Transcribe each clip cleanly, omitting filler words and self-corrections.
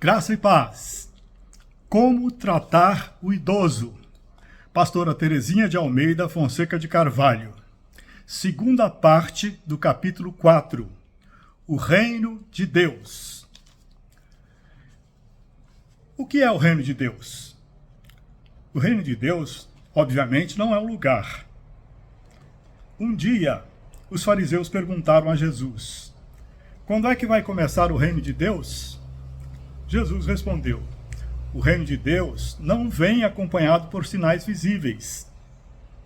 Graça e paz. Como tratar o idoso? Pastora Terezinha de Almeida Fonseca de Carvalho. Segunda parte do capítulo 4. O Reino de Deus. O que é o Reino de Deus? O Reino de Deus, obviamente, não é um lugar. Um dia, os fariseus perguntaram a Jesus: quando é que vai começar o Reino de Deus? Jesus respondeu: o reino de Deus não vem acompanhado por sinais visíveis.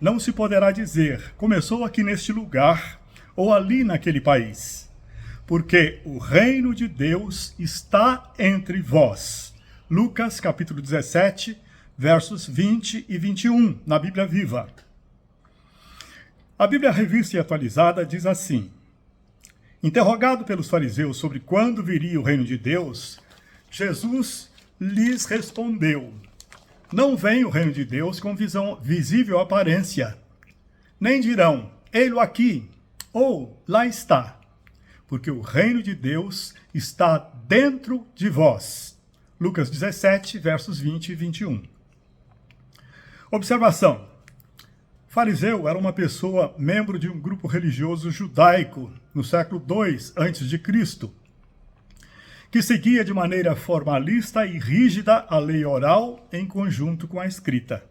Não se poderá dizer, começou aqui neste lugar ou ali naquele país, porque o reino de Deus está entre vós. Lucas capítulo 17, versos 20 e 21, na Bíblia Viva. A Bíblia Revista e Atualizada diz assim: interrogado pelos fariseus sobre quando viria o reino de Deus, Jesus lhes respondeu: não vem o reino de Deus com visível aparência, nem dirão, ei-lo aqui, ou lá está, porque o reino de Deus está dentro de vós. Lucas 17, versos 20 e 21. Observação: fariseu era uma pessoa membro de um grupo religioso judaico no século II a.C., que seguia de maneira formalista e rígida a lei oral em conjunto com a escrita.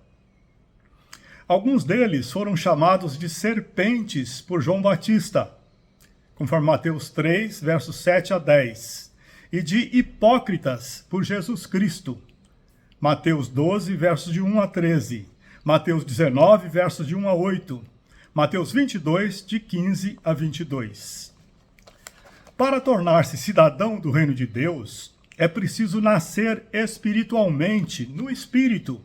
Alguns deles foram chamados de serpentes por João Batista, conforme Mateus 3, versos 7 a 10, e de hipócritas por Jesus Cristo, Mateus 12, versos de 1 a 13, Mateus 19, versos de 1 a 8, Mateus 22, de 15 a 22. Para tornar-se cidadão do reino de Deus, é preciso nascer espiritualmente, no Espírito,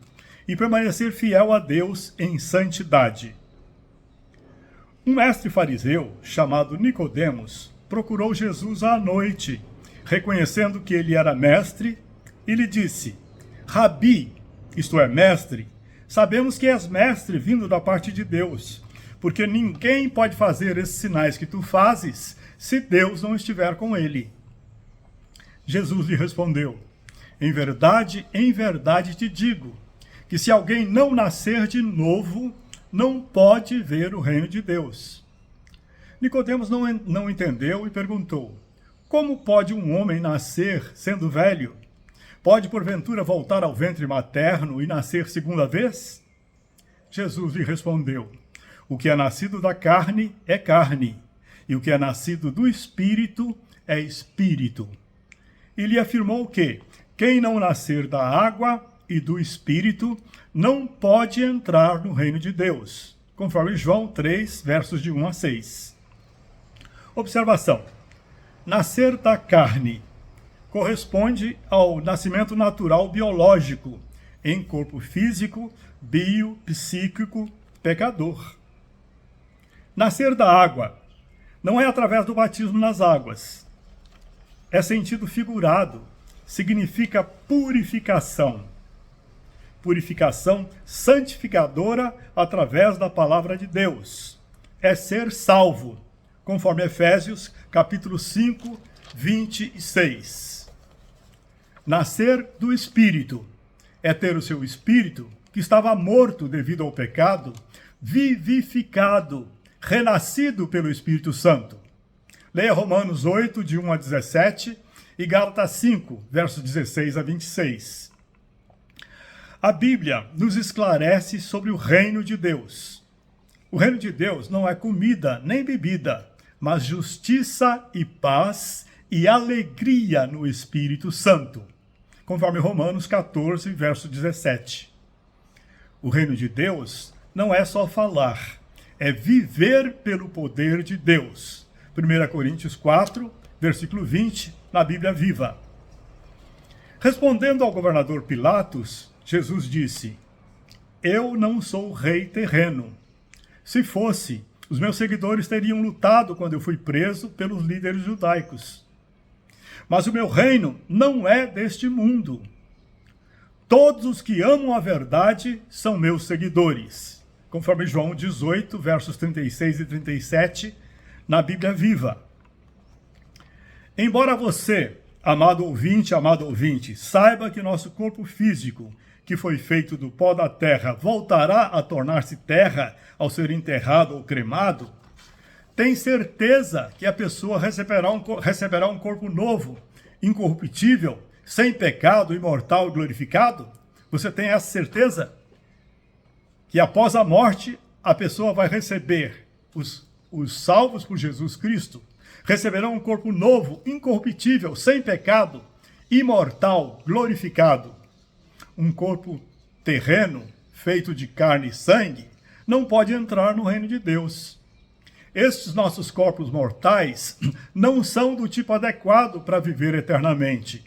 e permanecer fiel a Deus em santidade. Um mestre fariseu, chamado Nicodemos, procurou Jesus à noite, reconhecendo que ele era mestre, e lhe disse: Rabi, isto é, mestre, sabemos que és mestre vindo da parte de Deus, porque ninguém pode fazer esses sinais que tu fazes se Deus não estiver com ele. Jesus lhe respondeu: em verdade te digo, que se alguém não nascer de novo, não pode ver o reino de Deus. Nicodemos não entendeu e perguntou: como pode um homem nascer sendo velho? Pode porventura voltar ao ventre materno e nascer segunda vez? Jesus lhe respondeu: o que é nascido da carne é carne, e o que é nascido do Espírito é Espírito. E lhe afirmou que quem não nascer da água e do Espírito não pode entrar no reino de Deus, conforme João 3, versos de 1 a 6. Observação: nascer da carne corresponde ao nascimento natural biológico, em corpo físico, psíquico, pecador. Nascer da água não é através do batismo nas águas. É sentido figurado, significa purificação. Purificação santificadora através da palavra de Deus. É ser salvo, conforme Efésios, capítulo 5, 26. Nascer do Espírito é ter o seu espírito, que estava morto devido ao pecado, vivificado, renascido pelo Espírito Santo. Leia Romanos 8, de 1 a 17, e Gálatas 5, versos 16 a 26. A Bíblia nos esclarece sobre o reino de Deus. O reino de Deus não é comida nem bebida, mas justiça e paz e alegria no Espírito Santo, conforme Romanos 14, verso 17. O reino de Deus não é só falar, é viver pelo poder de Deus. 1 Coríntios 4, versículo 20, na Bíblia Viva. Respondendo ao governador Pilatos, Jesus disse: eu não sou rei terreno. Se fosse, os meus seguidores teriam lutado quando eu fui preso pelos líderes judaicos. Mas o meu reino não é deste mundo. Todos os que amam a verdade são meus seguidores, conforme João 18, versos 36 e 37, na Bíblia Viva. Embora você amado ouvinte, saiba que nosso corpo físico, que foi feito do pó da terra, voltará a tornar-se terra ao ser enterrado ou cremado. Tem certeza que a pessoa receberá um corpo novo, incorruptível, sem pecado, imortal e glorificado? Você tem essa certeza? Que após a morte, a pessoa vai receber, os salvos por Jesus Cristo, receberão um corpo novo, incorruptível, sem pecado, imortal, glorificado. Um corpo terreno, feito de carne e sangue, não pode entrar no reino de Deus. Estes nossos corpos mortais não são do tipo adequado para viver eternamente.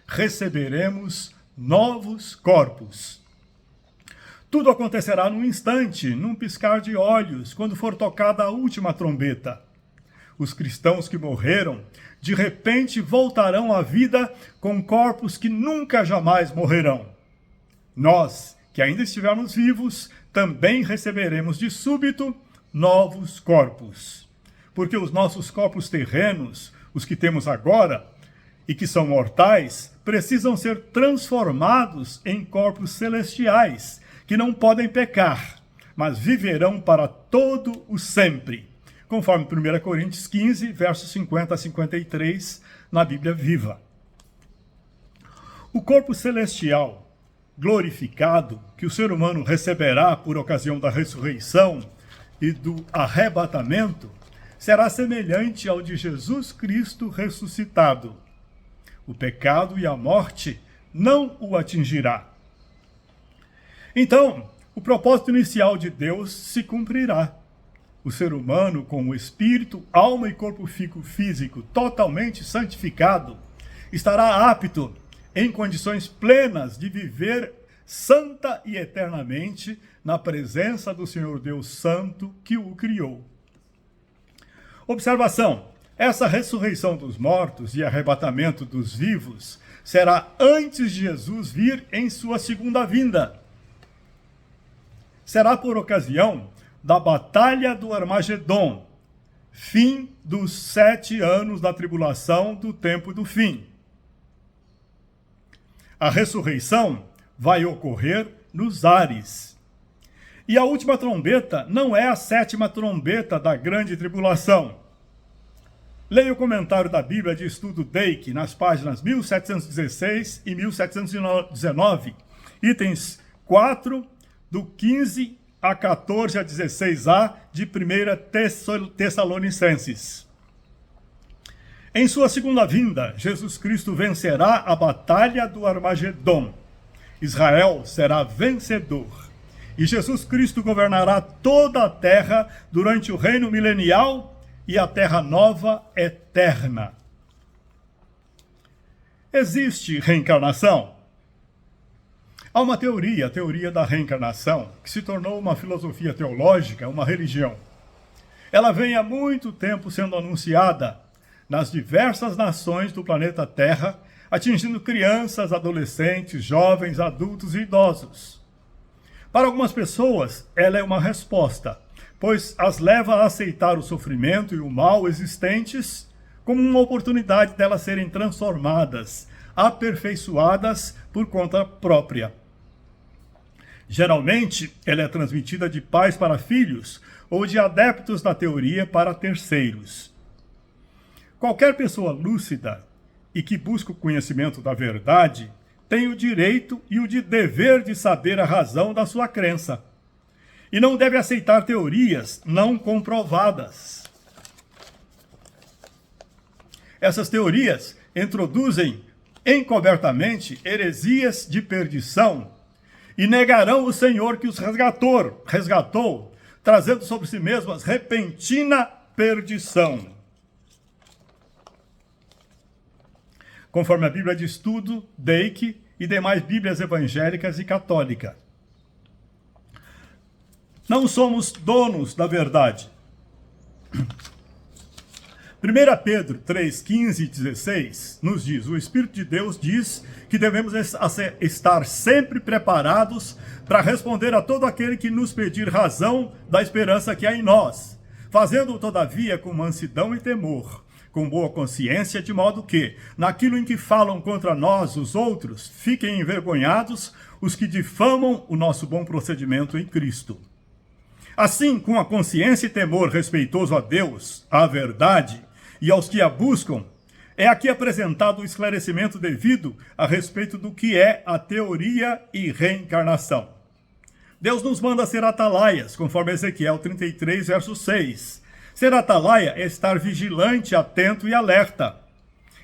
Receberemos novos corpos. Tudo acontecerá num instante, num piscar de olhos, quando for tocada a última trombeta. Os cristãos que morreram, de repente voltarão à vida com corpos que nunca jamais morrerão. Nós, que ainda estivermos vivos, também receberemos de súbito novos corpos. Porque os nossos corpos terrenos, os que temos agora, e que são mortais, precisam ser transformados em corpos celestiais, que não podem pecar, mas viverão para todo o sempre, conforme 1 Coríntios 15, versos 50 a 53, na Bíblia Viva. O corpo celestial glorificado que o ser humano receberá por ocasião da ressurreição e do arrebatamento será semelhante ao de Jesus Cristo ressuscitado. O pecado e a morte não o atingirá. Então, o propósito inicial de Deus se cumprirá. O ser humano, com o espírito, alma e corpo físico totalmente santificado, estará apto, em condições plenas, de viver santa e eternamente na presença do Senhor Deus Santo que o criou. Observação: essa ressurreição dos mortos e arrebatamento dos vivos será antes de Jesus vir em sua segunda vinda. Será por ocasião da Batalha do Armagedon, fim dos 7 anos da tribulação do tempo do fim. A ressurreição vai ocorrer nos ares. E a última trombeta não é a 7ª trombeta da grande tribulação. Leia o comentário da Bíblia de Estudo Dake nas páginas 1716 e 1719, itens 4, do 15 a 14 a 16a de 1 Tessalonicenses. Em sua segunda vinda, Jesus Cristo vencerá a batalha do Armagedon. Israel será vencedor. E Jesus Cristo governará toda a terra durante o reino milenial e a terra nova eterna. Existe reencarnação? Há uma teoria, a teoria da reencarnação, que se tornou uma filosofia teológica, uma religião. Ela vem há muito tempo sendo anunciada nas diversas nações do planeta Terra, atingindo crianças, adolescentes, jovens, adultos e idosos. Para algumas pessoas, ela é uma resposta, pois as leva a aceitar o sofrimento e o mal existentes como uma oportunidade delas serem transformadas, aperfeiçoadas por conta própria. Geralmente, ela é transmitida de pais para filhos ou de adeptos da teoria para terceiros. Qualquer pessoa lúcida e que busca o conhecimento da verdade tem o direito e o dever de saber a razão da sua crença. E não deve aceitar teorias não comprovadas. Essas teorias introduzem encobertamente heresias de perdição e negarão o Senhor que os resgatou, trazendo sobre si mesmas repentina perdição. Conforme a Bíblia de Estudo, Dake e demais Bíblias evangélicas e católicas. Não somos donos da verdade. 1 Pedro 3, 15 e 16 nos diz: o Espírito de Deus diz que devemos estar sempre preparados para responder a todo aquele que nos pedir razão da esperança que há em nós, fazendo-o todavia com mansidão e temor, com boa consciência, de modo que, naquilo em que falam contra nós os outros, fiquem envergonhados os que difamam o nosso bom procedimento em Cristo. Assim, com a consciência e temor respeitoso a Deus, à verdade e aos que a buscam, é aqui apresentado o esclarecimento devido a respeito do que é a teoria e reencarnação. Deus nos manda ser atalaias, conforme Ezequiel 33, verso 6. Ser atalaia é estar vigilante, atento e alerta.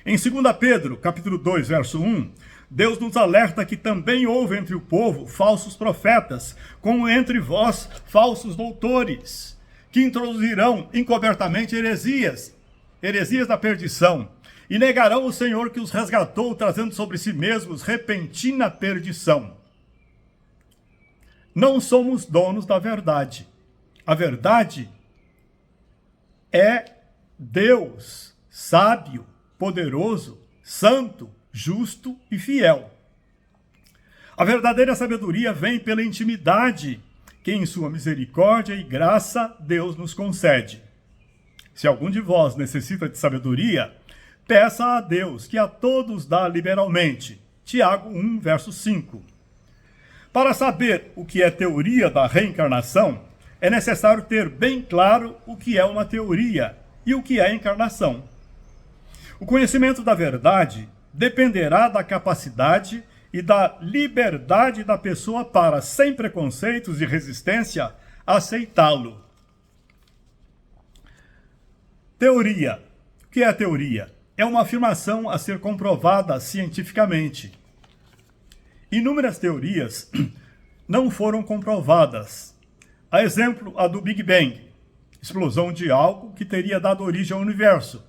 Em 2 Pedro, capítulo 2, verso 1, Deus nos alerta que também houve entre o povo falsos profetas, como entre vós falsos doutores, que introduzirão encobertamente heresias da perdição, e negarão o Senhor que os resgatou, trazendo sobre si mesmos repentina perdição. Não somos donos da verdade. A verdade é Deus, sábio, poderoso, santo, justo e fiel. A verdadeira sabedoria vem pela intimidade que, em sua misericórdia e graça, Deus nos concede. Se algum de vós necessita de sabedoria, peça a Deus, que a todos dá liberalmente. Tiago 1, verso 5. Para saber o que é teoria da reencarnação, é necessário ter bem claro o que é uma teoria e o que é encarnação. O conhecimento da verdade dependerá da capacidade e da liberdade da pessoa para, sem preconceitos e resistência, aceitá-lo. Teoria. O que é a teoria? É uma afirmação a ser comprovada cientificamente. Inúmeras teorias não foram comprovadas. A exemplo, a do Big Bang, explosão de algo que teria dado origem ao universo,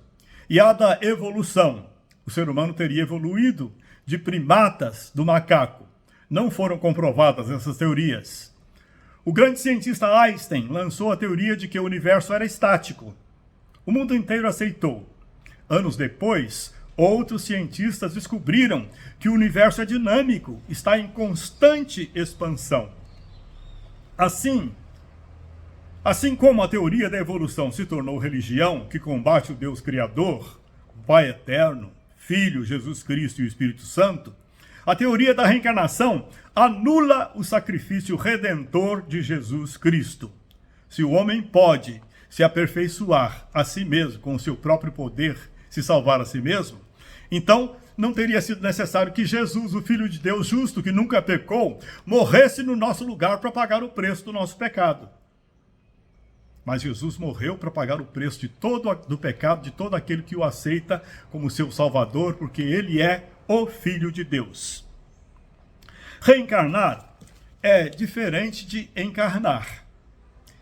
e a da evolução. O ser humano teria evoluído de primatas do macaco. Não foram comprovadas essas teorias. O grande cientista Einstein lançou a teoria de que o universo era estático. O mundo inteiro aceitou. Anos depois, outros cientistas descobriram que o universo é dinâmico, está em constante expansão. Assim como a teoria da evolução se tornou religião, que combate o Deus Criador, o Pai Eterno, Filho, Jesus Cristo e o Espírito Santo, a teoria da reencarnação anula o sacrifício redentor de Jesus Cristo. Se o homem pode se aperfeiçoar a si mesmo, com o seu próprio poder, se salvar a si mesmo, então não teria sido necessário que Jesus, o Filho de Deus justo, que nunca pecou, morresse no nosso lugar para pagar o preço do nosso pecado. Mas Jesus morreu para pagar o preço do pecado de todo aquele que o aceita como seu Salvador, porque ele é o Filho de Deus. Reencarnar é diferente de encarnar.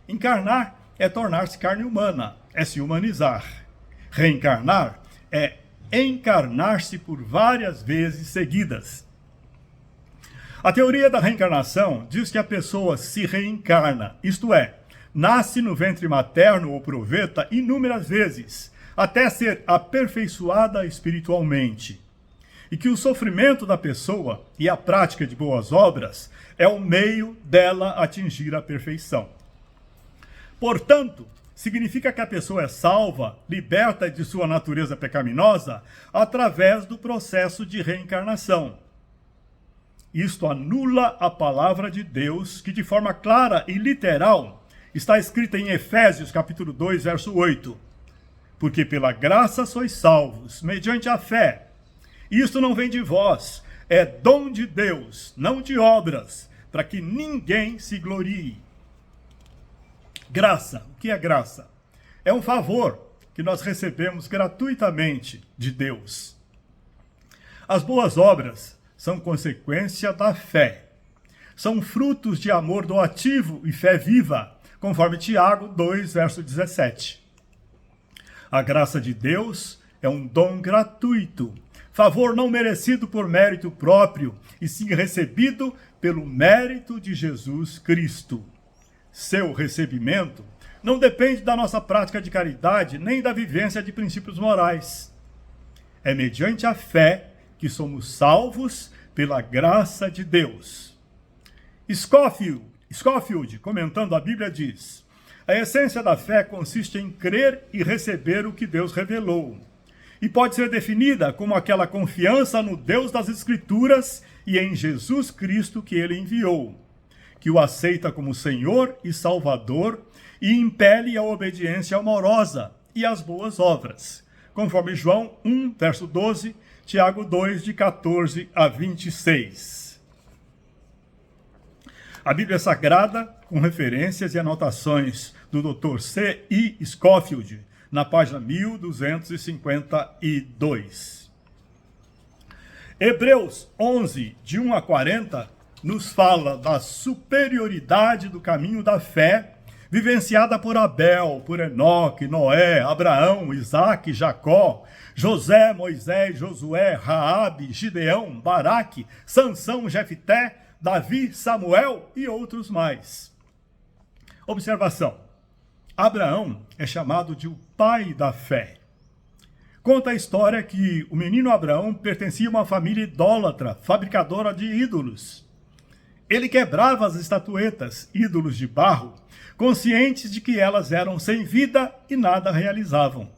Encarnar é tornar-se carne humana, é se humanizar. Reencarnar é encarnar-se por várias vezes seguidas. A teoria da reencarnação diz que a pessoa se reencarna, isto é, nasce no ventre materno ou proveta inúmeras vezes, até ser aperfeiçoada espiritualmente. E que o sofrimento da pessoa e a prática de boas obras é o meio dela atingir a perfeição. Portanto, significa que a pessoa é salva, liberta de sua natureza pecaminosa, através do processo de reencarnação. Isto anula a palavra de Deus, que de forma clara e literal está escrita em Efésios, capítulo 2, verso 8. Porque pela graça sois salvos, mediante a fé. Isto não vem de vós, é dom de Deus, não de obras, para que ninguém se glorie. Graça. O que é graça? É um favor que nós recebemos gratuitamente de Deus. As boas obras são consequência da fé. São frutos de amor doativo e fé viva, conforme Tiago 2, verso 17. A graça de Deus é um dom gratuito, favor não merecido por mérito próprio, e sim recebido pelo mérito de Jesus Cristo. Seu recebimento não depende da nossa prática de caridade, nem da vivência de princípios morais. É mediante a fé que somos salvos pela graça de Deus. Scofield, comentando a Bíblia, diz: a essência da fé consiste em crer e receber o que Deus revelou. e pode ser definida como aquela confiança no Deus das Escrituras e em Jesus Cristo que ele enviou, que o aceita como Senhor e Salvador e impele a obediência amorosa e as boas obras, conforme João 1, verso 12, Tiago 2, de 14 a 26. A Bíblia Sagrada, com referências e anotações do Dr. C. I. Scofield, na página 1252. Hebreus 11, de 1 a 40, nos fala da superioridade do caminho da fé, vivenciada por Abel, por Enoque, Noé, Abraão, Isaque, Jacó, José, Moisés, Josué, Raabe, Gideão, Baraque, Sansão, Jefté, Davi, Samuel e outros mais. Observação: Abraão é chamado de o pai da fé. Conta a história que o menino Abraão pertencia a uma família idólatra, fabricadora de ídolos. Ele quebrava as estatuetas, ídolos de barro, conscientes de que elas eram sem vida e nada realizavam.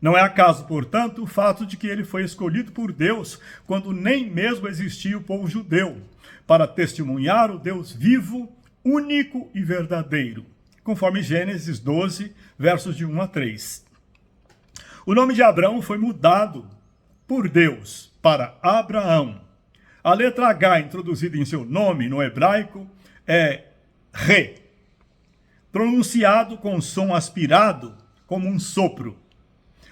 Não é acaso, portanto, o fato de que ele foi escolhido por Deus quando nem mesmo existia o povo judeu, para testemunhar o Deus vivo, único e verdadeiro, conforme Gênesis 12, versos de 1 a 3. O nome de Abraão foi mudado por Deus para Abraão. A letra H introduzida em seu nome no hebraico é Re, pronunciado com som aspirado como um sopro.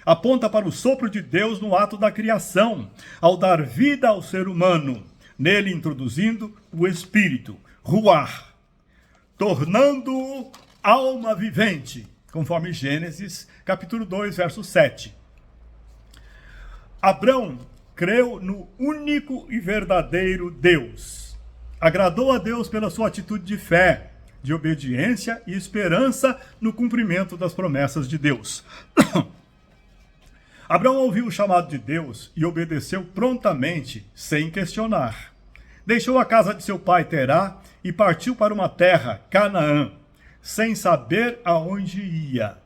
Aponta para o sopro de Deus no ato da criação, ao dar vida ao ser humano, nele introduzindo o espírito, ruach, tornando-o alma vivente, conforme Gênesis, capítulo 2, verso 7. Abrão creu no único e verdadeiro Deus. Agradou a Deus pela sua atitude de fé, de obediência e esperança no cumprimento das promessas de Deus. Abraão ouviu o chamado de Deus e obedeceu prontamente, sem questionar. Deixou a casa de seu pai Terá e partiu para uma terra, Canaã, sem saber aonde ia.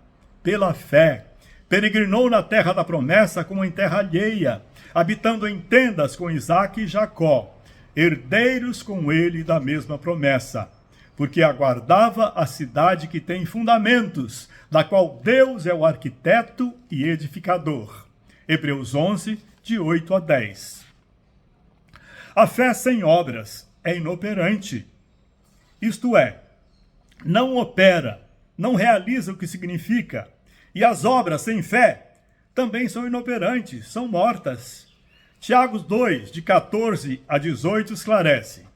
Pela fé, peregrinou na terra da promessa como em terra alheia, habitando em tendas com Isaque e Jacó, herdeiros com ele da mesma promessa, porque aguardava a cidade que tem fundamentos, da qual Deus é o arquiteto e edificador. Hebreus 11, de 8 a 10. A fé sem obras é inoperante. Isto é, não opera, não realiza o que significa. E as obras sem fé também são inoperantes, são mortas. Tiago 2, de 14 a 18, esclarece: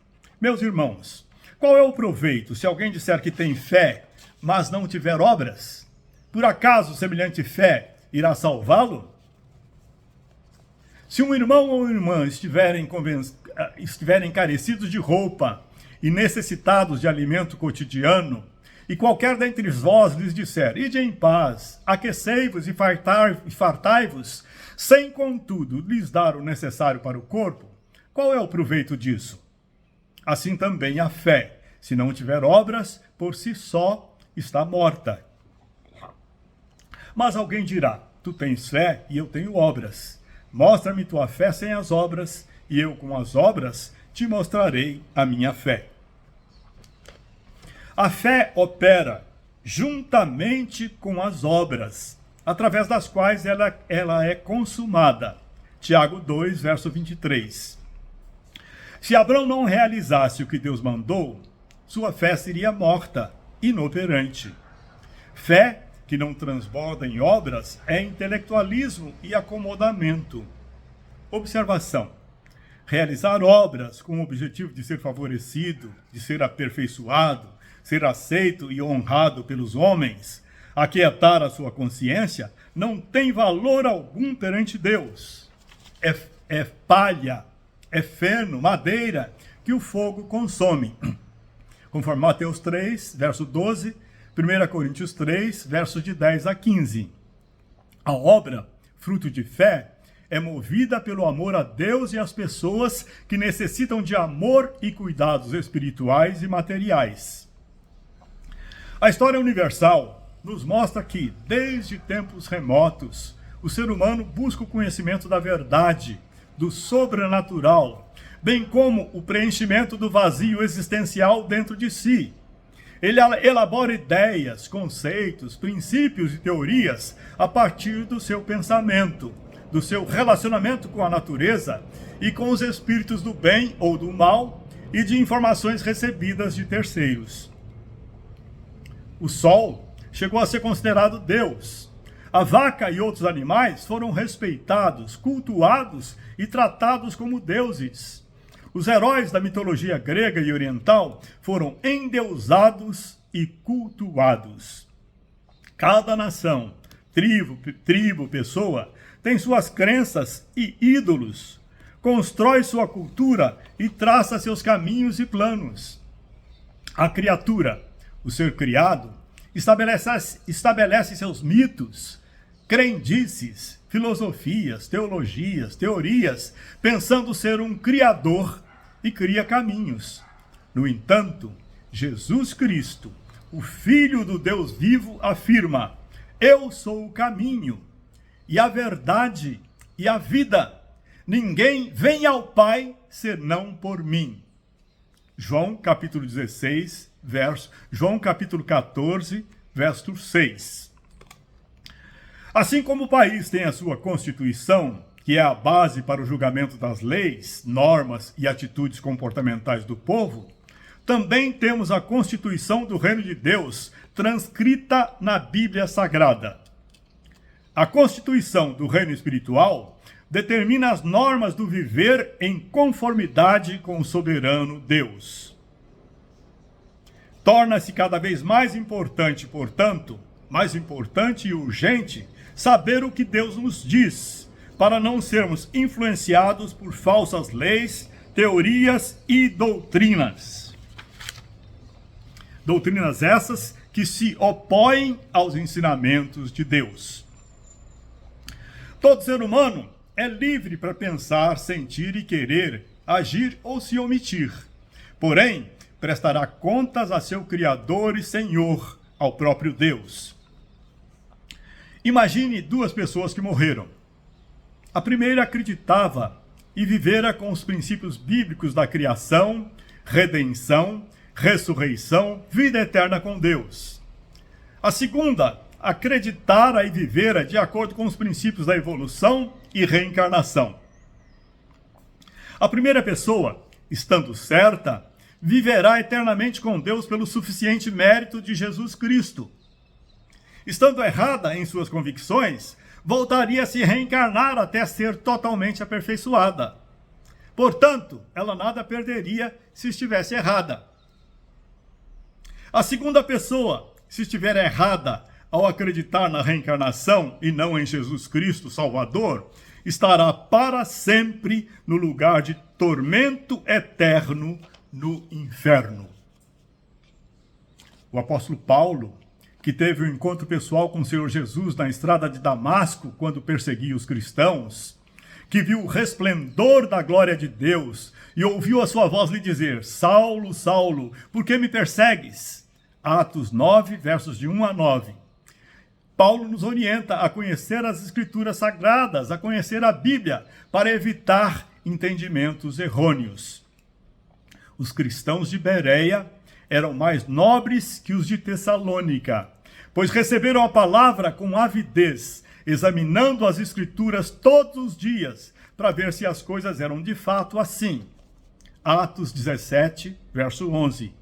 meus irmãos, qual é o proveito se alguém disser que tem fé, mas não tiver obras? Por acaso semelhante fé irá salvá-lo? Se um irmão ou irmã estiverem carecidos de roupa e necessitados de alimento cotidiano, e qualquer dentre vós lhes disser: ide em paz, aquecei-vos e fartai-vos, sem contudo lhes dar o necessário para o corpo, qual é o proveito disso? Assim também a fé, se não tiver obras, por si só está morta. Mas alguém dirá: tu tens fé e eu tenho obras. Mostra-me tua fé sem as obras, e eu com as obras te mostrarei a minha fé. A fé opera juntamente com as obras, através das quais ela é consumada. Tiago 2, verso 23. Se Abrão não realizasse o que Deus mandou, sua fé seria morta, inoperante. Fé que não transborda em obras é intelectualismo e acomodamento. Observação: realizar obras com o objetivo de ser favorecido, de ser aperfeiçoado, ser aceito e honrado pelos homens, aquietar a sua consciência, não tem valor algum perante Deus. É palha, é feno, madeira, que o fogo consome. Conforme Mateus 3, verso 12, 1 Coríntios 3, versos de 10 a 15. A obra, fruto de fé, é movida pelo amor a Deus e às pessoas que necessitam de amor e cuidados espirituais e materiais. A história universal nos mostra que, desde tempos remotos, o ser humano busca o conhecimento da verdade, do sobrenatural, bem como o preenchimento do vazio existencial dentro de si. Ele elabora ideias, conceitos, princípios e teorias a partir do seu pensamento, do seu relacionamento com a natureza e com os espíritos do bem ou do mal e de informações recebidas de terceiros. O sol chegou a ser considerado Deus. A vaca e outros animais foram respeitados, cultuados e tratados como deuses. Os heróis da mitologia grega e oriental foram endeusados e cultuados. Cada nação, tribo, pessoa, tem suas crenças e ídolos, constrói sua cultura e traça seus caminhos e planos. A criatura, o ser criado, estabelece seus mitos, crendices, filosofias, teologias, teorias, pensando ser um criador e cria caminhos. No entanto, Jesus Cristo, o Filho do Deus vivo, afirma: eu sou o caminho e a verdade e a vida. Ninguém vem ao Pai senão por mim. João capítulo 16, João capítulo 14, verso 6. Assim como o país tem a sua Constituição, que é a base para o julgamento das leis, normas e atitudes comportamentais do povo, também temos a Constituição do Reino de Deus, transcrita na Bíblia Sagrada. A Constituição do Reino Espiritual determina as normas do viver em conformidade com o soberano Deus. Torna-se cada vez mais importante, portanto, mais importante e urgente, saber o que Deus nos diz, para não sermos influenciados por falsas leis, teorias e doutrinas. Doutrinas essas que se opõem aos ensinamentos de Deus. Todo ser humano é livre para pensar, sentir e querer, agir ou se omitir. Porém, prestará contas a seu Criador e Senhor, ao próprio Deus. Imagine duas pessoas que morreram. A primeira acreditava e vivera com os princípios bíblicos da criação, redenção, ressurreição, vida eterna com Deus. A segunda acreditara e vivera de acordo com os princípios da evolução e reencarnação. A primeira pessoa, estando certa, viverá eternamente com Deus pelo suficiente mérito de Jesus Cristo. Estando errada em suas convicções, voltaria a se reencarnar até ser totalmente aperfeiçoada. Portanto, ela nada perderia se estivesse errada. A segunda pessoa, se estiver errada ao acreditar na reencarnação e não em Jesus Cristo, Salvador, estará para sempre no lugar de tormento eterno no inferno. O apóstolo Paulo, que teve um encontro pessoal com o Senhor Jesus na estrada de Damasco, quando perseguia os cristãos, que viu o resplendor da glória de Deus e ouviu a sua voz lhe dizer: Saulo, Saulo, por que me persegues? Atos 9, versos de 1 a 9. Paulo nos orienta a conhecer as Escrituras Sagradas, a conhecer a Bíblia, para evitar entendimentos errôneos. Os cristãos de Bereia eram mais nobres que os de Tessalônica, pois receberam a palavra com avidez, examinando as Escrituras todos os dias, para ver se as coisas eram de fato assim. Atos 17, verso 11.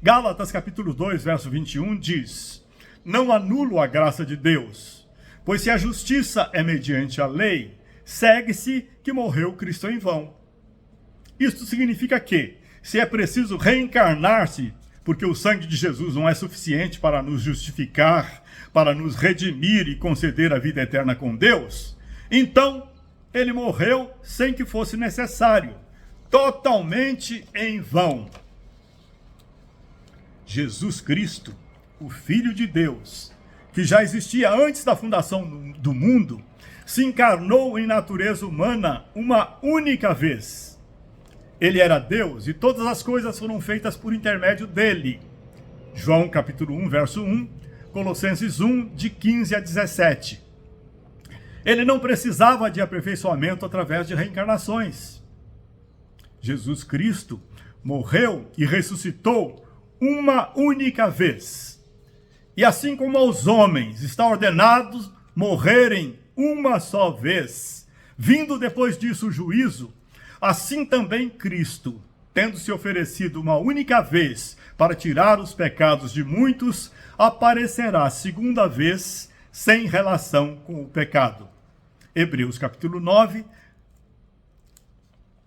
Gálatas capítulo 2, verso 21 diz: não anulo a graça de Deus, pois se a justiça é mediante a lei, segue-se que morreu Cristo em vão. Isto significa que, se é preciso reencarnar-se, porque o sangue de Jesus não é suficiente para nos justificar, para nos redimir e conceder a vida eterna com Deus, então ele morreu sem que fosse necessário, totalmente em vão. Jesus Cristo, o Filho de Deus, que já existia antes da fundação do mundo, se encarnou em natureza humana uma única vez. Ele era Deus e todas as coisas foram feitas por intermédio dele. João capítulo 1, verso 1, Colossenses 1, de 15 a 17. Ele não precisava de aperfeiçoamento através de reencarnações. Jesus Cristo morreu e ressuscitou uma única vez. E assim como aos homens está ordenado morrerem uma só vez, vindo depois disso o juízo, assim também Cristo, tendo se oferecido uma única vez para tirar os pecados de muitos, aparecerá segunda vez sem relação com o pecado. Hebreus capítulo 9,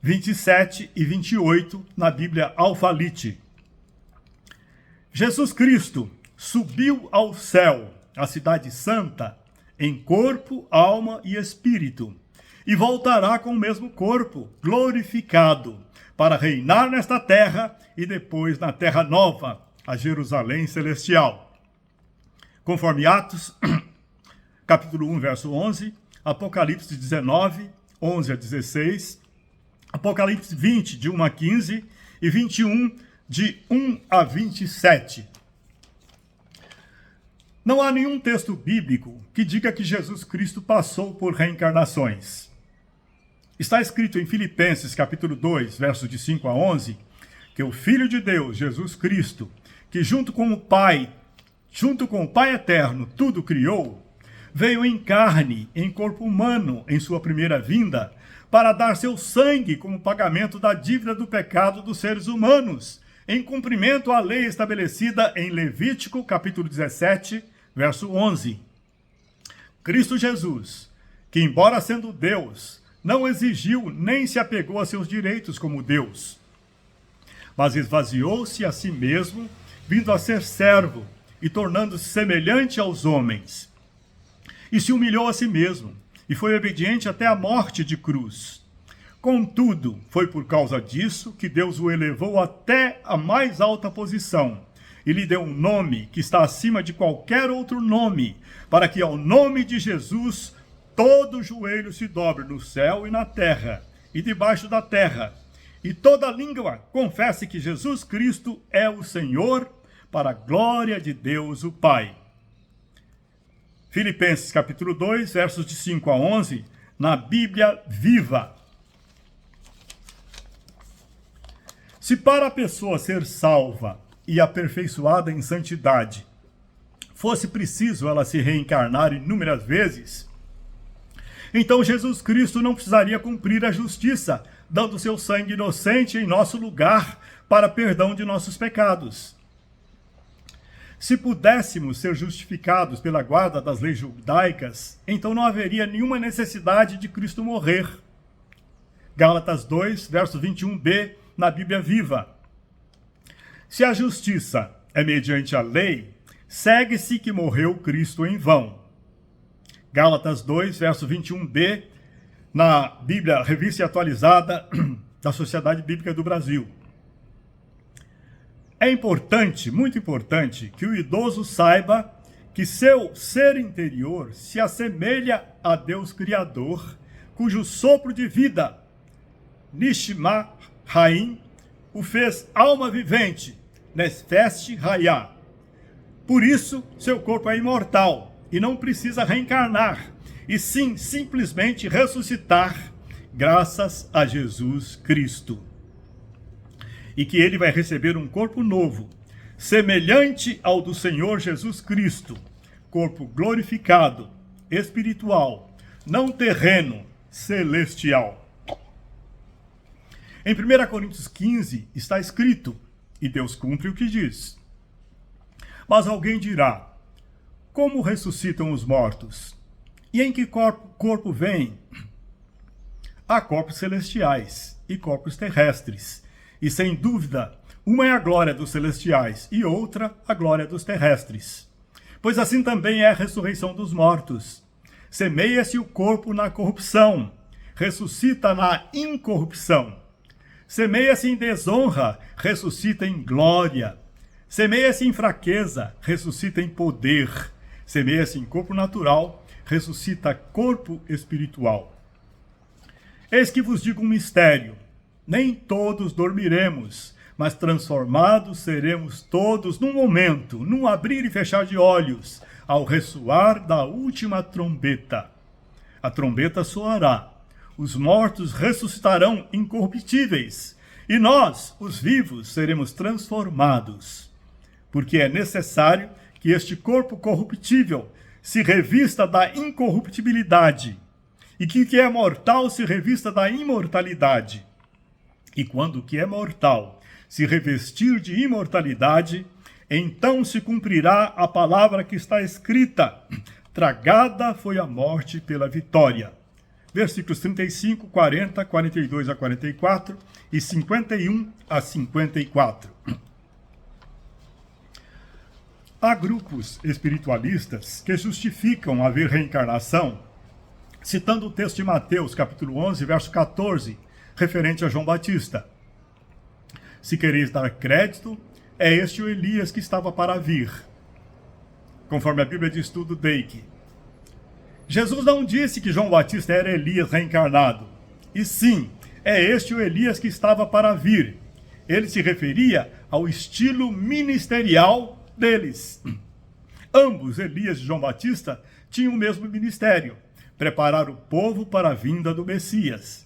27 e 28, na Bíblia Alfalite. Jesus Cristo subiu ao céu, a cidade santa, em corpo, alma e espírito, e voltará com o mesmo corpo, glorificado, para reinar nesta terra e depois na terra nova, a Jerusalém celestial. Conforme Atos, capítulo 1, verso 11, Apocalipse 19, 11 a 16, Apocalipse 20, de 1 a 15 e 21, de 1 a 27. Não há nenhum texto bíblico que diga que Jesus Cristo passou por reencarnações. Está escrito em Filipenses, capítulo 2, versos de 5 a 11, que o Filho de Deus, Jesus Cristo, que junto com o Pai eterno, tudo criou, veio em carne, em corpo humano, em sua primeira vinda, para dar seu sangue como pagamento da dívida do pecado dos seres humanos, em cumprimento à lei estabelecida em Levítico, capítulo 17, verso 11. Cristo Jesus, que embora sendo Deus, não exigiu nem se apegou a seus direitos como Deus, mas esvaziou-se a si mesmo, vindo a ser servo e tornando-se semelhante aos homens. E se humilhou a si mesmo, e foi obediente até a morte de cruz. Contudo, foi por causa disso que Deus o elevou até a mais alta posição, e lhe deu um nome que está acima de qualquer outro nome, para que ao nome de Jesus todo joelho se dobre no céu e na terra, e debaixo da terra, e toda língua confesse que Jesus Cristo é o Senhor, para a glória de Deus o Pai. Filipenses capítulo 2, versos de 5 a 11, na Bíblia Viva. Se para a pessoa ser salva e aperfeiçoada em santidade, fosse preciso ela se reencarnar inúmeras vezes, então Jesus Cristo não precisaria cumprir a justiça, dando seu sangue inocente em nosso lugar para perdão de nossos pecados. Se pudéssemos ser justificados pela guarda das leis judaicas, então não haveria nenhuma necessidade de Cristo morrer. Gálatas 2, verso 21b, na Bíblia Viva. Se a justiça é mediante a lei, segue-se que morreu Cristo em vão. Gálatas 2, verso 21b, na Bíblia Revista Atualizada da Sociedade Bíblica do Brasil. É importante, muito importante, que o idoso saiba que seu ser interior se assemelha a Deus Criador, cujo sopro de vida, Nishma Haim, o fez alma vivente, Nefesh Hayah. Por isso, seu corpo é imortal e não precisa reencarnar, e sim simplesmente ressuscitar, graças a Jesus Cristo. E que ele vai receber um corpo novo, semelhante ao do Senhor Jesus Cristo, corpo glorificado, espiritual, não terreno, celestial. Em 1 Coríntios 15 está escrito, e Deus cumpre o que diz. Mas alguém dirá, como ressuscitam os mortos? E em que corpo vêm? Há corpos celestiais e corpos terrestres. E sem dúvida, uma é a glória dos celestiais e outra a glória dos terrestres. Pois assim também é a ressurreição dos mortos. Semeia-se o corpo na corrupção, ressuscita na incorrupção. Semeia-se em desonra, ressuscita em glória. Semeia-se em fraqueza, ressuscita em poder. Semeia-se em corpo natural, ressuscita corpo espiritual. Eis que vos digo um mistério. Nem todos dormiremos, mas transformados seremos todos num momento, num abrir e fechar de olhos, ao ressoar da última trombeta. A trombeta soará, os mortos ressuscitarão incorruptíveis, e nós, os vivos, seremos transformados. Porque é necessário que este corpo corruptível se revista da incorruptibilidade, e que o que é mortal se revista da imortalidade. E quando o que é mortal se revestir de imortalidade, então se cumprirá a palavra que está escrita: tragada foi a morte pela vitória. Versículos 35, 40, 42 a 44 e 51 a 54. Há grupos espiritualistas que justificam haver reencarnação, citando o texto de Mateus, capítulo 11, verso 14, referente a João Batista. Se quereis dar crédito, é este o Elias que estava para vir, conforme a Bíblia de Estudo Dake. Jesus não disse que João Batista era Elias reencarnado, e sim, é este o Elias que estava para vir. Ele se referia ao estilo ministerial deles. Ambos, Elias e João Batista, tinham o mesmo ministério: preparar o povo para a vinda do Messias,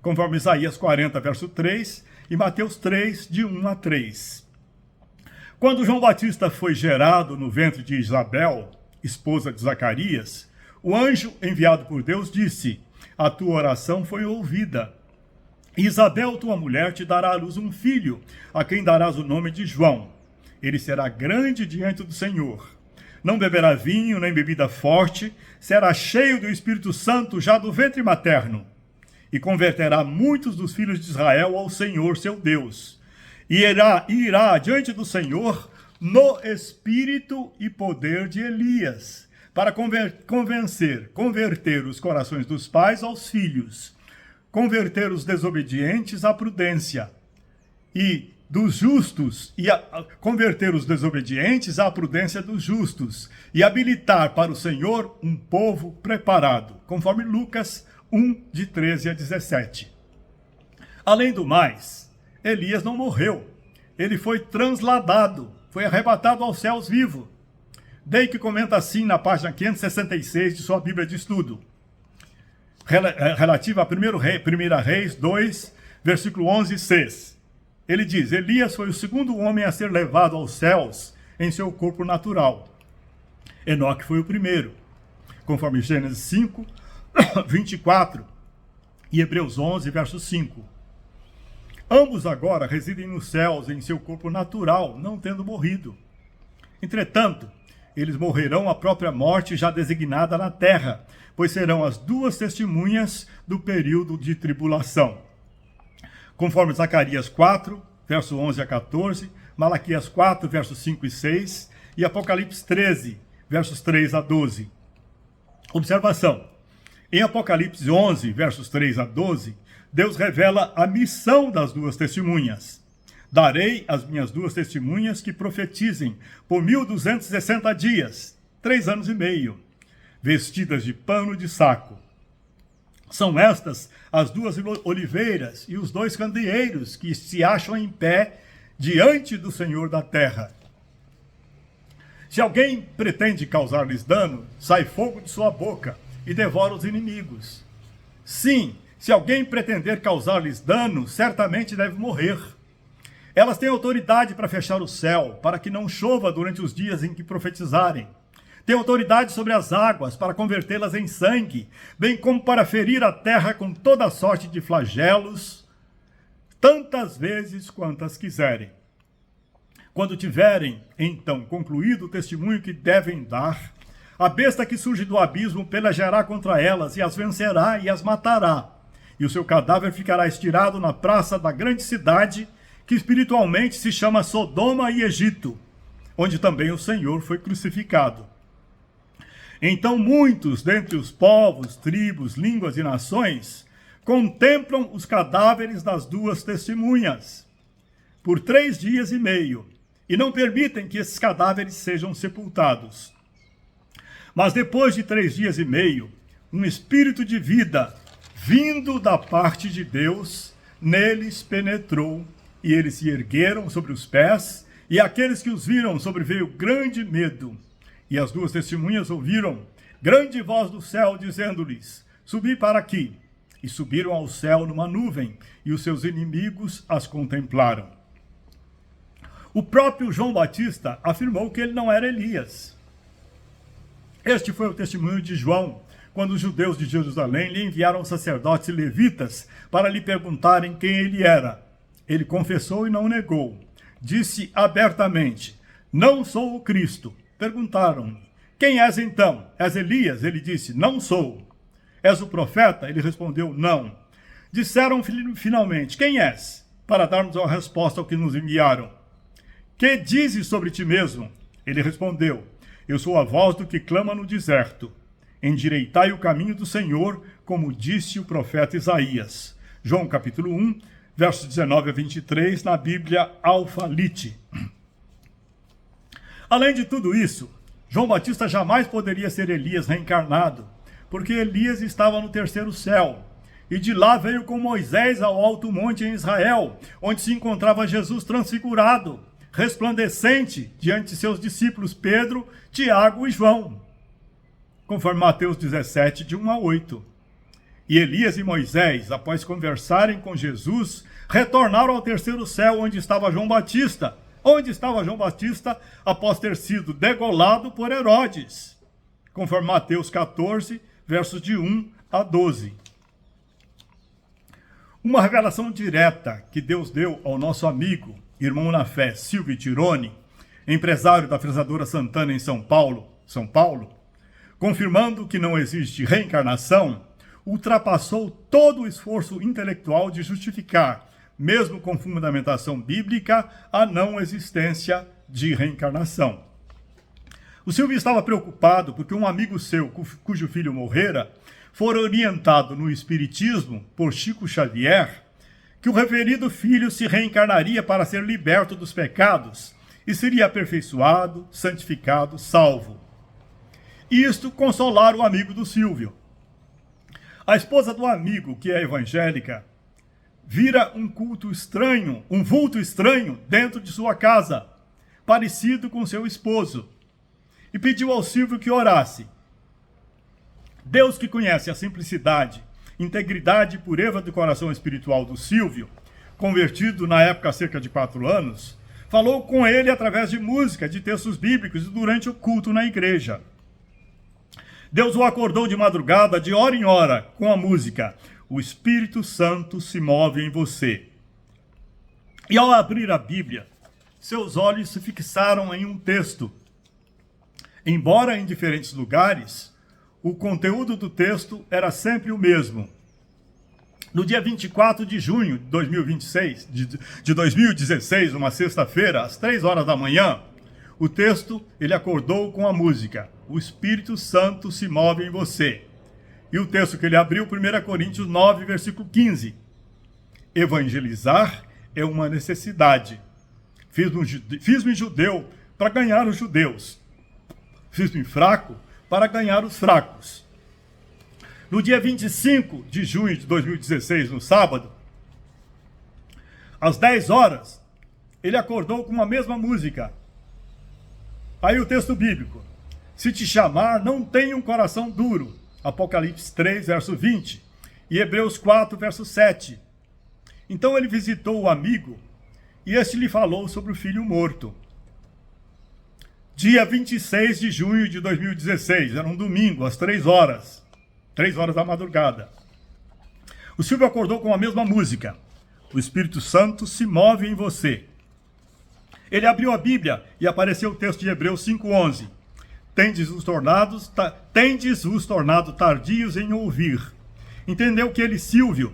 conforme Isaías 40, verso 3 e Mateus 3, de 1 a 3. Quando João Batista foi gerado no ventre de Isabel, esposa de Zacarias, o anjo enviado por Deus disse: a tua oração foi ouvida. Isabel, tua mulher, te dará à luz um filho, a quem darás o nome de João. Ele será grande diante do Senhor. Não beberá vinho nem bebida forte, será cheio do Espírito Santo já do ventre materno. E converterá muitos dos filhos de Israel ao Senhor, seu Deus. E irá diante do Senhor no espírito e poder de Elias, para converter os corações dos pais aos filhos, converter os desobedientes à prudência, e dos justos, converter os desobedientes à prudência dos justos, e habilitar para o Senhor um povo preparado, conforme Lucas 1, de 13 a 17. Além do mais, Elias não morreu. Ele foi transladado, foi arrebatado aos céus vivo. Dake comenta assim na página 566 de sua Bíblia de Estudo, relativa a 1 Reis 2, versículo 11 e 6. Ele diz: Elias foi o segundo homem a ser levado aos céus em seu corpo natural. Enoque foi o primeiro, conforme Gênesis 5, 24 e Hebreus 11, verso 5. Ambos agora residem nos céus em seu corpo natural, não tendo morrido. Entretanto, eles morrerão a própria morte já designada na terra, pois serão as duas testemunhas do período de tribulação. Conforme Zacarias 4, verso 11 a 14, Malaquias 4, versos 5 e 6, e Apocalipse 13, versos 3 a 12. Observação: em Apocalipse 11, versos 3 a 12, Deus revela a missão das duas testemunhas. Darei as minhas duas testemunhas que profetizem por 1260 dias, 3 anos e meio, vestidas de pano de saco. São estas as duas oliveiras e os dois candeeiros que se acham em pé diante do Senhor da terra. Se alguém pretende causar-lhes dano, sai fogo de sua boca e devora os inimigos. Sim, se alguém pretender causar-lhes dano, certamente deve morrer. Elas têm autoridade para fechar o céu, para que não chova durante os dias em que profetizarem. Tem autoridade sobre as águas para convertê-las em sangue, bem como para ferir a terra com toda sorte de flagelos, tantas vezes quantas quiserem. Quando tiverem, então, concluído o testemunho que devem dar, a besta que surge do abismo pelejará contra elas e as vencerá e as matará. E o seu cadáver ficará estirado na praça da grande cidade, que espiritualmente se chama Sodoma e Egito, onde também o Senhor foi crucificado. Então muitos dentre os povos, tribos, línguas e nações contemplam os cadáveres das duas testemunhas por 3 dias e meio e não permitem que esses cadáveres sejam sepultados. Mas depois de 3 dias e meio, um espírito de vida vindo da parte de Deus neles penetrou, e eles se ergueram sobre os pés, e aqueles que os viram sobreveio grande medo. E as duas testemunhas ouviram grande voz do céu, dizendo-lhes: subi para aqui. E subiram ao céu numa nuvem, e os seus inimigos as contemplaram. O próprio João Batista afirmou que ele não era Elias. Este foi o testemunho de João, quando os judeus de Jerusalém lhe enviaram sacerdotes e levitas para lhe perguntarem quem ele era. Ele confessou e não negou. Disse abertamente: não sou o Cristo. Perguntaram-lhe: quem és então? És Elias? Ele disse: não sou. És o profeta? Ele respondeu: não. Disseram finalmente: quem és? Para darmos uma resposta ao que nos enviaram. Que dizes sobre ti mesmo? Ele respondeu: eu sou a voz do que clama no deserto. Endireitai o caminho do Senhor, como disse o profeta Isaías. João capítulo 1, versos 19 a 23, na Bíblia Alfalite. Além de tudo isso, João Batista jamais poderia ser Elias reencarnado, porque Elias estava no terceiro céu, e de lá veio com Moisés ao alto monte em Israel, onde se encontrava Jesus transfigurado, resplandecente diante de seus discípulos Pedro, Tiago e João, conforme Mateus 17, de 1 a 8. E Elias e Moisés, após conversarem com Jesus, retornaram ao terceiro céu, onde estava João Batista, após ter sido degolado por Herodes, conforme Mateus 14, versos de 1 a 12. Uma revelação direta que Deus deu ao nosso amigo, irmão na fé, Silvio Tironi, empresário da Fresadora Santana em São Paulo, confirmando que não existe reencarnação, ultrapassou todo o esforço intelectual de justificar, mesmo com fundamentação bíblica, a não existência de reencarnação. O Silvio estava preocupado porque um amigo seu, cujo filho morrera, fora orientado no Espiritismo por Chico Xavier, que o referido filho se reencarnaria para ser liberto dos pecados e seria aperfeiçoado, santificado, salvo. Isto consolar o amigo do Silvio. A esposa do amigo, que é evangélica, vira um vulto estranho dentro de sua casa, parecido com seu esposo, e pediu ao Silvio que orasse. Deus, que conhece a simplicidade, integridade e pureza do coração espiritual do Silvio, convertido na época há cerca de 4 anos, falou com ele através de música, de textos bíblicos e durante o culto na igreja. Deus o acordou de madrugada, de hora em hora, com a música: o Espírito Santo se move em você. E ao abrir a Bíblia, seus olhos se fixaram em um texto. Embora em diferentes lugares, o conteúdo do texto era sempre o mesmo. No dia 24 de junho de 2016, uma sexta-feira, às 3 horas da manhã, o texto, ele acordou com a música: o Espírito Santo se move em você. E o texto que ele abriu, 1 Coríntios 9, versículo 15. Evangelizar é uma necessidade. Fiz-me judeu para ganhar os judeus. Fiz-me fraco para ganhar os fracos. No dia 25 de junho de 2016, no sábado, às 10 horas, ele acordou com a mesma música. Aí o texto bíblico: se te chamar, não tenha um coração duro. Apocalipse 3, verso 20. E Hebreus 4, verso 7. Então ele visitou o amigo e este lhe falou sobre o filho morto. Dia 26 de junho de 2016, era um domingo, às 3 horas. 3 horas da madrugada. O Silvio acordou com a mesma música: o Espírito Santo se move em você. Ele abriu a Bíblia e apareceu o texto de Hebreus 5:11. Tendes-vos tornado tardios em ouvir. Entendeu que ele, Silvio,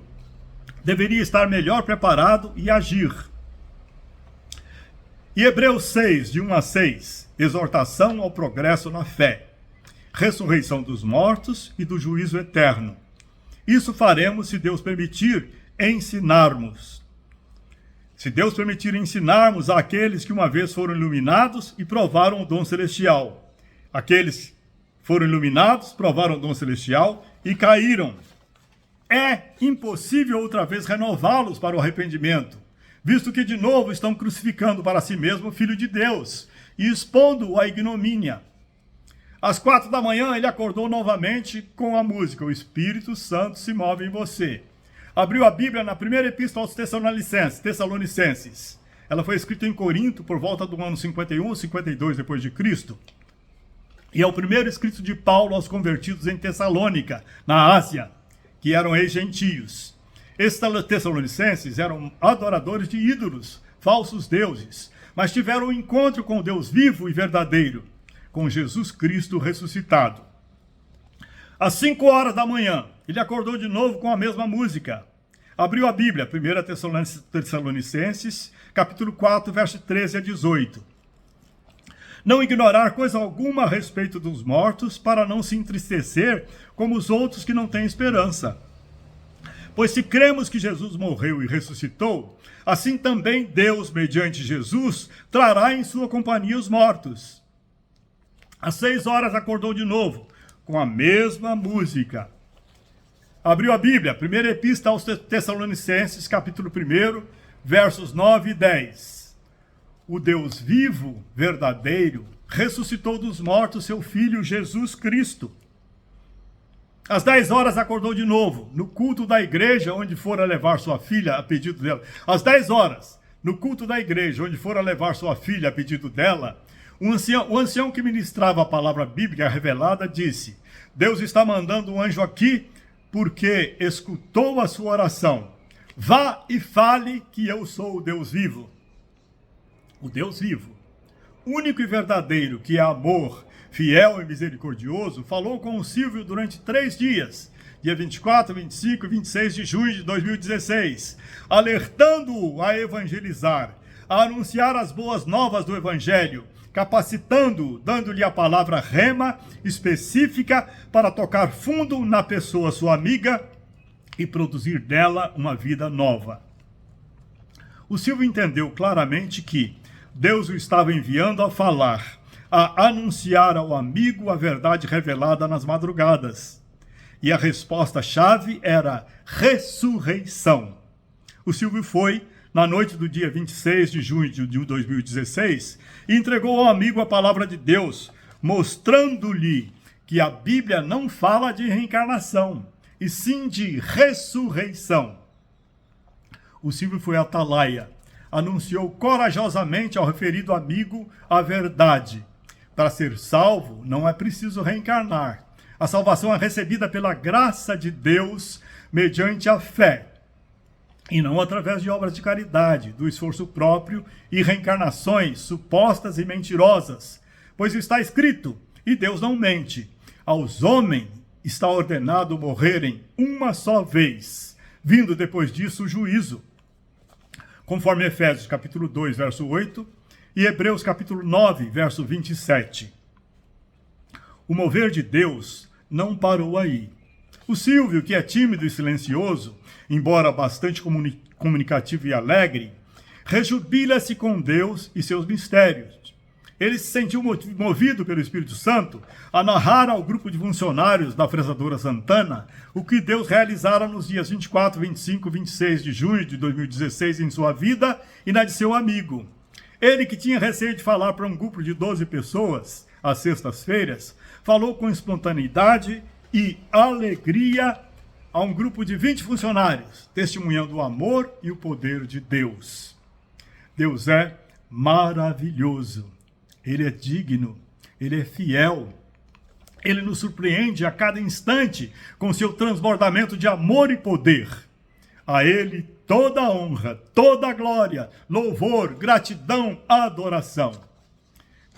deveria estar melhor preparado e agir. E Hebreus 6, de 1 a 6, exortação ao progresso na fé, ressurreição dos mortos e do juízo eterno. Isso faremos, se Deus permitir, ensinarmos. Se Deus permitir, ensinarmos àqueles que uma vez foram iluminados e provaram o dom celestial. Aqueles foram iluminados, provaram o dom celestial e caíram. É impossível outra vez renová-los para o arrependimento, visto que de novo estão crucificando para si mesmo o Filho de Deus e expondo-o à ignomínia. Às 4 da manhã, ele acordou novamente com a música: O Espírito Santo se move em você. Abriu a Bíblia na primeira epístola aos Tessalonicenses. Ela foi escrita em Corinto por volta do ano 51 ou 52 depois de Cristo. E é o primeiro escrito de Paulo aos convertidos em Tessalônica, na Ásia, que eram ex-gentios. Esses tessalonicenses eram adoradores de ídolos, falsos deuses, mas tiveram um encontro com o Deus vivo e verdadeiro, com Jesus Cristo ressuscitado. Às 5 horas da manhã, ele acordou de novo com a mesma música. Abriu a Bíblia, 1 Tessalonicenses, capítulo 4, verso 13 a 18. Não ignorar coisa alguma a respeito dos mortos, para não se entristecer como os outros que não têm esperança. Pois se cremos que Jesus morreu e ressuscitou, assim também Deus, mediante Jesus, trará em sua companhia os mortos. Às 6 horas acordou de novo, com a mesma música. Abriu a Bíblia, primeira epístola aos Tessalonicenses, capítulo 1, versos 9 e 10. O Deus vivo, verdadeiro, ressuscitou dos mortos seu Filho Jesus Cristo. Às 10 horas acordou de novo, no culto da igreja, onde fora levar sua filha a pedido dela. Às 10 horas, no culto da igreja, onde fora levar sua filha a pedido dela, o ancião que ministrava a palavra bíblica revelada disse: Deus está mandando um anjo aqui porque escutou a sua oração. Vá e fale que eu sou o Deus vivo. O Deus vivo, único e verdadeiro, que é amor, fiel e misericordioso, falou com o Silvio durante 3 dias, dia 24, 25 e 26 de junho de 2016, alertando-o a evangelizar, a anunciar as boas novas do Evangelho, capacitando-o, dando-lhe a palavra rema específica para tocar fundo na pessoa sua amiga e produzir dela uma vida nova. O Silvio entendeu claramente que Deus o estava enviando a falar, a anunciar ao amigo a verdade revelada nas madrugadas. E a resposta-chave era ressurreição. O Silvio foi, na noite do dia 26 de junho de 2016, e entregou ao amigo a palavra de Deus, mostrando-lhe que a Bíblia não fala de reencarnação, e sim de ressurreição. O Silvio foi atalaia, anunciou corajosamente ao referido amigo a verdade. Para ser salvo, não é preciso reencarnar. A salvação é recebida pela graça de Deus mediante a fé, e não através de obras de caridade, do esforço próprio e reencarnações supostas e mentirosas. Pois está escrito, e Deus não mente, aos homens está ordenado morrerem uma só vez, vindo depois disso o juízo. Conforme Efésios capítulo 2, verso 8, e Hebreus capítulo 9, verso 27. O mover de Deus não parou aí. O Silvio, que é tímido e silencioso, embora bastante comunicativo e alegre, rejubila-se com Deus e seus mistérios. Ele se sentiu movido pelo Espírito Santo a narrar ao grupo de funcionários da Fresadora Santana o que Deus realizara nos dias 24, 25 e 26 de junho de 2016 em sua vida e na de seu amigo. Ele, que tinha receio de falar para um grupo de 12 pessoas às sextas-feiras, falou com espontaneidade e alegria a um grupo de 20 funcionários, testemunhando o amor e o poder de Deus. Deus é maravilhoso, Ele é digno, Ele é fiel, Ele nos surpreende a cada instante com seu transbordamento de amor e poder. A Ele toda a honra, toda a glória, louvor, gratidão, adoração.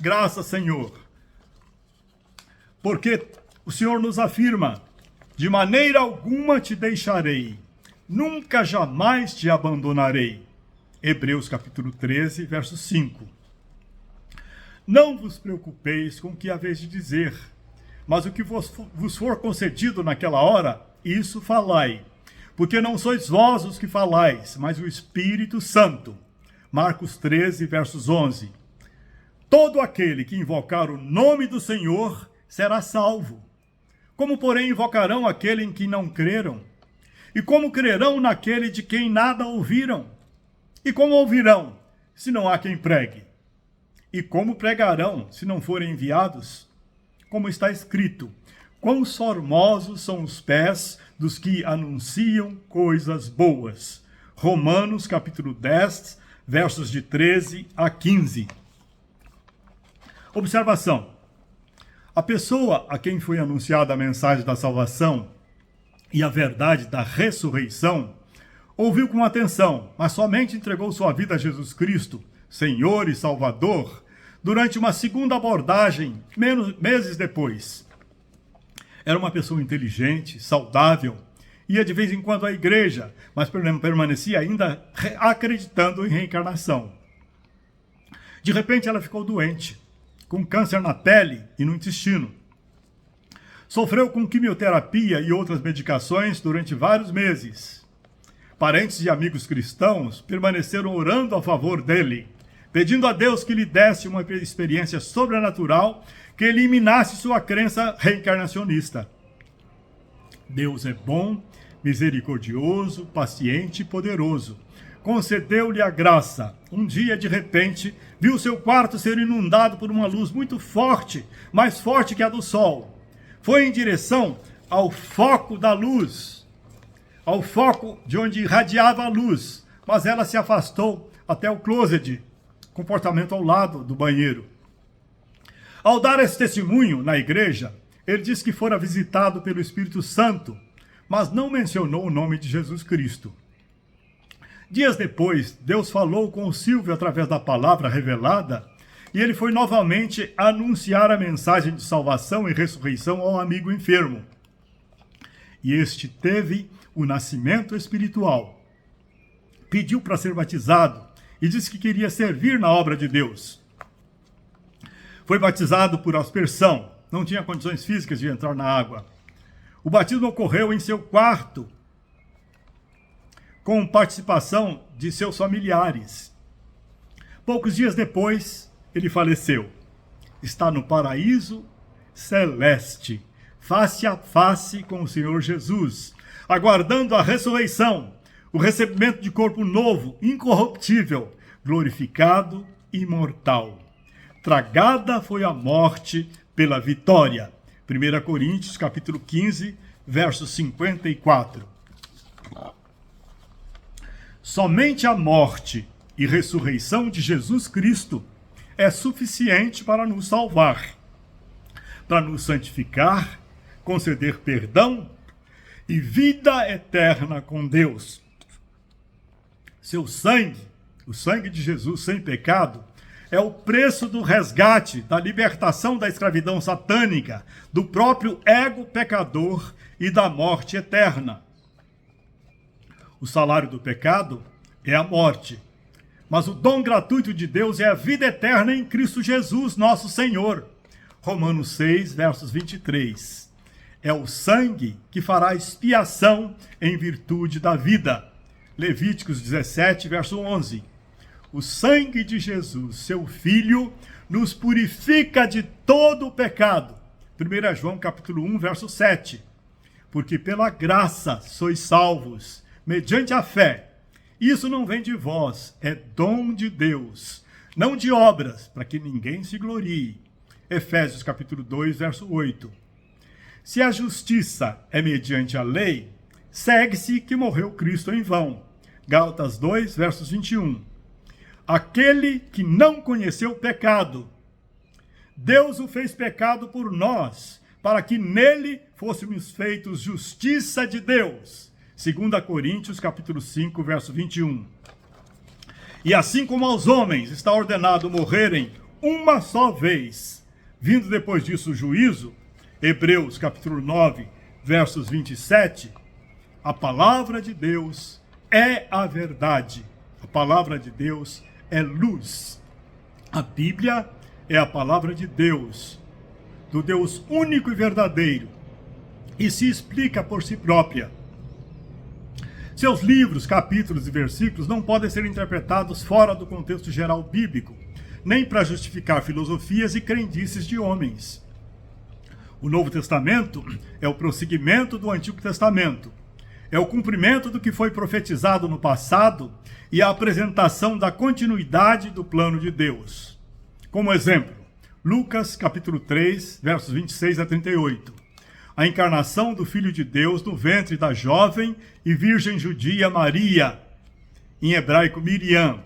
Graças, Senhor, porque o Senhor nos afirma: de maneira alguma te deixarei, nunca jamais te abandonarei. Hebreus capítulo 13, verso 5. Não vos preocupeis com o que haveis de dizer, mas o que vos for concedido naquela hora, isso falai. Porque não sois vós os que falais, mas o Espírito Santo. Marcos 13, versos 11. Todo aquele que invocar o nome do Senhor será salvo. Como, porém, invocarão aquele em que não creram? E como crerão naquele de quem nada ouviram? E como ouvirão, se não há quem pregue? E como pregarão, se não forem enviados? como está escrito: quão formosos são os pés dos que anunciam coisas boas. Romanos capítulo 10, versos de 13 a 15. Observação: a pessoa a quem foi anunciada a mensagem da salvação e a verdade da ressurreição ouviu com atenção, mas somente entregou sua vida a Jesus Cristo, Senhor e Salvador, durante uma segunda abordagem, meses depois. Era uma pessoa inteligente, saudável, ia de vez em quando à igreja, mas permanecia ainda acreditando em reencarnação. De repente ela ficou doente, com câncer na pele e no intestino. Sofreu com quimioterapia e outras medicações durante vários meses. Parentes e amigos cristãos permaneceram orando a favor dele, pedindo a Deus que lhe desse uma experiência sobrenatural que eliminasse sua crença reencarnacionista. Deus é bom, misericordioso, paciente e poderoso. Concedeu-lhe a graça. Um dia, de repente, viu seu quarto ser inundado por uma luz muito forte, mais forte que a do sol. Foi em direção ao foco da luz, ao foco de onde irradiava a luz, mas ela se afastou até o closet, comportamento ao lado do banheiro. Ao dar esse testemunho na igreja, ele disse que fora visitado pelo Espírito Santo, mas não mencionou o nome de Jesus Cristo. Dias depois, Deus falou com o Silvio através da palavra revelada, e ele foi novamente anunciar a mensagem de salvação e ressurreição ao amigo enfermo. E este teve o nascimento espiritual. Pediu para ser batizado e disse que queria servir na obra de Deus. Foi batizado por aspersão, não tinha condições físicas de entrar na água. O batismo ocorreu em seu quarto, com participação de seus familiares. Poucos dias depois, ele faleceu. Está no paraíso celeste, face a face com o Senhor Jesus, aguardando a ressurreição, o recebimento de corpo novo, incorruptível, glorificado e imortal. Tragada foi a morte pela vitória. 1 Coríntios, capítulo 15, verso 54. Somente a morte e ressurreição de Jesus Cristo é suficiente para nos salvar, para nos santificar, conceder perdão e vida eterna com Deus. Seu sangue, o sangue de Jesus sem pecado, é o preço do resgate, da libertação da escravidão satânica, do próprio ego pecador e da morte eterna. O salário do pecado é a morte, mas o dom gratuito de Deus é a vida eterna em Cristo Jesus, nosso Senhor. Romanos 6, versos 23. É o sangue que fará expiação em virtude da vida. Levíticos 17, verso 11. O sangue de Jesus, seu Filho, nos purifica de todo o pecado. 1 João capítulo 1, verso 7. Porque pela graça sois salvos, mediante a fé. Isso não vem de vós, é dom de Deus, não de obras, para que ninguém se glorie. Efésios capítulo 2, verso 8. Se a justiça é mediante a lei, segue-se que morreu Cristo em vão. Gálatas 2, versos 21. Aquele que não conheceu o pecado, Deus o fez pecado por nós, para que nele fôssemos feitos justiça de Deus. 2 Coríntios, capítulo 5, verso 21. E assim como aos homens está ordenado morrerem uma só vez, vindo depois disso o juízo, Hebreus, capítulo 9, versos 27, a palavra de Deus é a verdade. A palavra de Deus é luz. A Bíblia é a palavra de Deus, do Deus único e verdadeiro, e se explica por si própria. Seus livros, capítulos e versículos não podem ser interpretados fora do contexto geral bíblico, nem para justificar filosofias e crendices de homens. O Novo Testamento é o prosseguimento do Antigo Testamento. É o cumprimento do que foi profetizado no passado e a apresentação da continuidade do plano de Deus. Como exemplo, Lucas, capítulo 3, versos 26 a 38. A encarnação do Filho de Deus no ventre da jovem e virgem judia Maria, em hebraico Miriam.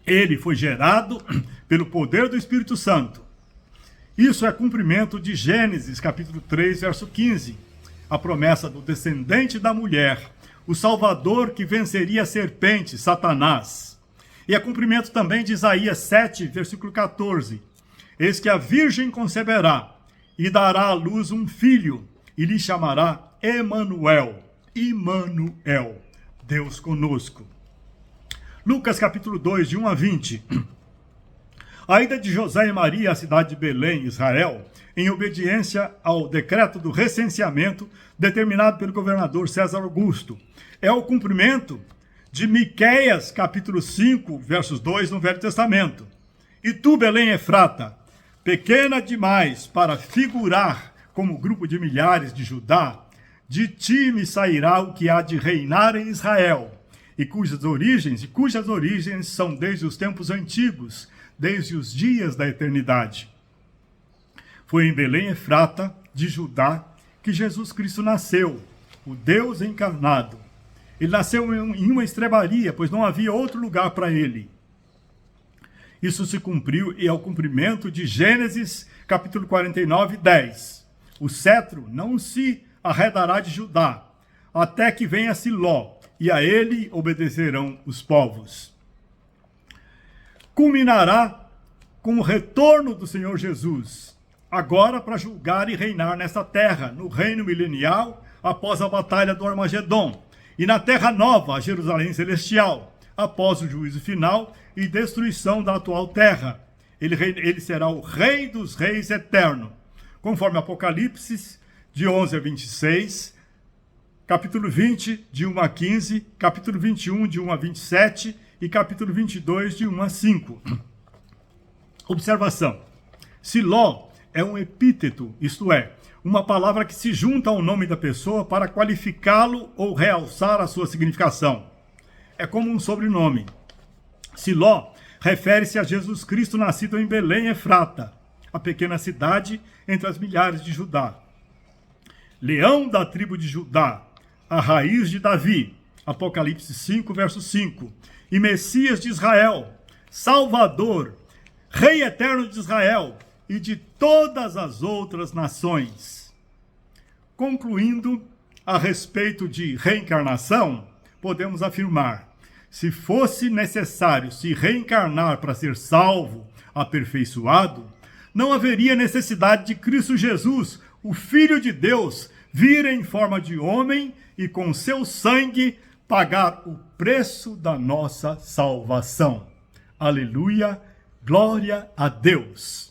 Ele foi gerado pelo poder do Espírito Santo. Isso é cumprimento de Gênesis, capítulo 3, verso 15. A promessa do descendente da mulher, o Salvador que venceria a serpente, Satanás. E é cumprimento também de Isaías 7, versículo 14. Eis que a virgem conceberá e dará à luz um filho, e lhe chamará Emanuel. Immanuel, Deus conosco. Lucas capítulo 2, de 1 a 20. A ida de José e Maria à cidade de Belém, Israel, em obediência ao decreto do recenseamento determinado pelo governador César Augusto, é o cumprimento de Miqueias capítulo 5, versos 2 no Velho Testamento. E tu, Belém Efrata, pequena demais para figurar como grupo de milhares de Judá, de ti me sairá o que há de reinar em Israel, e cujas origens são desde os tempos antigos, desde os dias da eternidade. Foi em Belém Efrata, de Judá, que Jesus Cristo nasceu, o Deus encarnado. Ele nasceu em uma estrebaria, pois não havia outro lugar para ele. Isso se cumpriu e é o cumprimento de Gênesis, capítulo 49, 10. O cetro não se arredará de Judá, até que venha Siló, e a ele obedecerão os povos. Culminará com o retorno do Senhor Jesus, agora para julgar e reinar nesta terra, no reino milenial, após a batalha do Armagedon, e na terra nova, a Jerusalém celestial, após o juízo final e destruição da atual terra. Ele será o Rei dos Reis eterno, conforme Apocalipse, de 11 a 26, capítulo 20, de 1 a 15, capítulo 21, de 1 a 27 e capítulo 22, de 1 a 5. Observação. Siló é um epíteto, isto é, uma palavra que se junta ao nome da pessoa para qualificá-lo ou realçar a sua significação. É como um sobrenome. Siló refere-se a Jesus Cristo nascido em Belém Efrata, a pequena cidade entre as milhares de Judá. Leão da tribo de Judá, a raiz de Davi, Apocalipse 5, verso 5. E Messias de Israel, Salvador, Rei eterno de Israel e de todas as outras nações. Concluindo, a respeito de reencarnação, podemos afirmar: se fosse necessário se reencarnar para ser salvo, aperfeiçoado, não haveria necessidade de Cristo Jesus, o Filho de Deus, vir em forma de homem e com seu sangue pagar o preço da nossa salvação. Aleluia, glória a Deus.